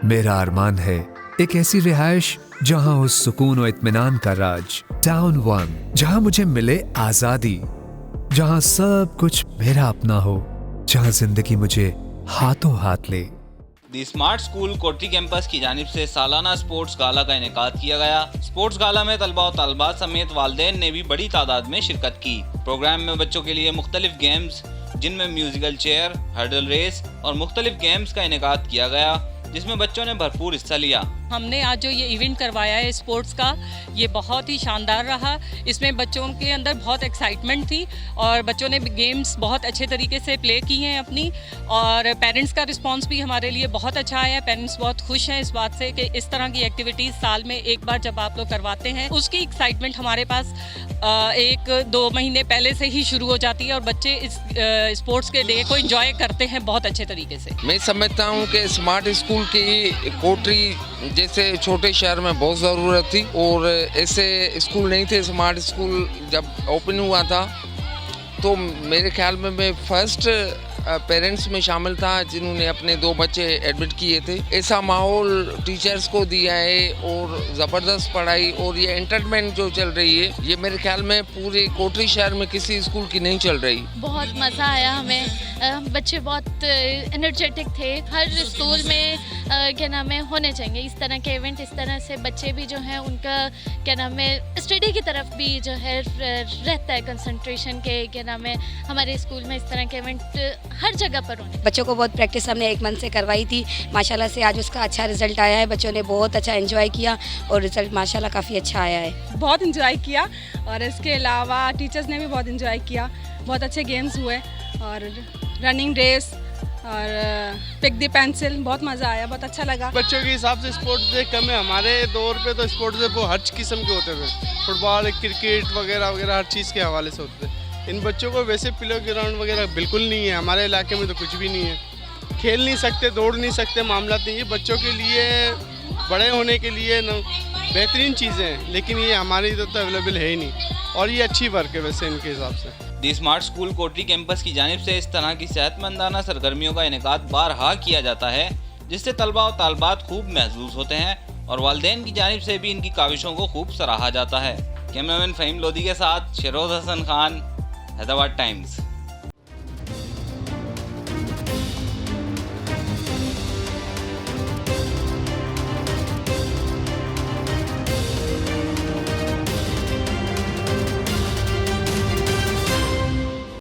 मेरा अरमान है एक ऐसी रिहाइश जहां हो सुकून और इत्मीनान का राज। टाउन 1, जहां मुझे मिले आजादी, जहां सब कुछ मेरा अपना हो, जहां जिंदगी मुझे हाथों हाथ ले। दी स्मार्ट स्कूल कोठी कैंपस की जानिब से सालाना स्पोर्ट्स गाला का इनेकाद किया गया। स्पोर्ट्स गाला में तलबा और तलबात समेत वालिदैन ने भी बड़ी तादाद में शिरकत की। प्रोग्राम में बच्चों के लिए मुख्तलिफ गेम्स, जिनमें म्यूजिकल चेयर, हर्डल रेस और मुख्तलिफ गेम्स का इनेकाद किया गया, जिसमें बच्चों ने भरपूर हिस्सा लिया। हमने आज जो ये इवेंट करवाया है स्पोर्ट्स का, ये बहुत ही शानदार रहा। इसमें बच्चों के अंदर बहुत एक्साइटमेंट थी और बच्चों ने गेम्स बहुत अच्छे तरीके से प्ले की हैं अपनी, और पेरेंट्स का रिस्पांस भी हमारे लिए बहुत अच्छा आया। पेरेंट्स बहुत खुश हैं इस बात से कि इस तरह की एक्टिविटीज़ साल में एक बार जब आप लोग करवाते हैं, उसकी एक्साइटमेंट हमारे पास 1-2 महीने पहले से ही शुरू हो जाती है और बच्चे इस स्पोर्ट्स के डे को एंजॉय करते हैं बहुत अच्छे तरीके से। मैं समझता हूँ कि स्मार्ट स्कूल की कोठरी जैसे छोटे शहर में बहुत ज़रूरत थी, और ऐसे स्कूल नहीं थे। स्मार्ट स्कूल जब ओपन हुआ था तो मेरे ख्याल में मैं फर्स्ट पेरेंट्स में शामिल था जिन्होंने अपने 2 बच्चे एडमिट किए थे। ऐसा माहौल टीचर्स को दिया है और ज़बरदस्त पढ़ाई और ये एंटरटेनमेंट जो चल रही है, ये मेरे ख्याल में पूरे कोठरी शहर में किसी स्कूल की नहीं चल रही। बहुत मज़ा आया हमें, बच्चे बहुत एनर्जेटिक थे। हर स्कूल में क्या नाम है होने चाहिए इस तरह के इवेंट, इस तरह से बच्चे भी जो है उनका क्या नाम है स्टडी की तरफ भी जो है रहता है कंसंट्रेशन के। क्या नाम है हमारे स्कूल में इस तरह के इवेंट हर जगह पर होने। बच्चों को बहुत प्रैक्टिस हमने 1 मंथ से करवाई थी, माशाल्लाह से आज उसका अच्छा रिजल्ट आया है। बच्चों ने बहुत अच्छा एंजॉय किया और रिजल्ट माशाल्लाह काफ़ी अच्छा आया है। बहुत एंजॉय किया और इसके अलावा टीचर्स ने भी बहुत एंजॉय किया। बहुत अच्छे गेम्स हुए और रनिंग रेस और पिक द पेंसिल, बहुत मज़ा आया, बहुत अच्छा लगा। बच्चों के हिसाब से स्पोर्ट्स डे कम है। हमारे दौर पे तो स्पोर्ट्स डे वो हर किस्म के होते थे, फुटबॉल, क्रिकेट वगैरह वगैरह हर चीज़ के हवाले से होते थे। इन बच्चों को वैसे प्ले ग्राउंड वगैरह बिल्कुल नहीं है। हमारे इलाके में तो कुछ भी नहीं है। खेल नहीं सकते, दौड़ नहीं सकते, मामला नहीं। ये बच्चों के लिए बड़े होने के लिए न बेहतरीन चीज़ें हैं, लेकिन ये हमारी इधर तो अवेलेबल है ही नहीं, और ये अच्छी वर्क है वैसे इनके हिसाब से। दी स्मार्ट स्कूल कोठी कैंपस की जानिब से इस तरह की सेहतमंदाना सरगर्मियों का इनेकाद बारहा किया जाता है, जिससे तलबा और तालबात खूब महसूस होते हैं और वालिदैन की जानिब से भी इनकी काविशों को खूब सराहा जाता है। कैमरामैन फ़हीम लोधी के साथ शरोज हसन खान, हैदराबाद टाइम्स।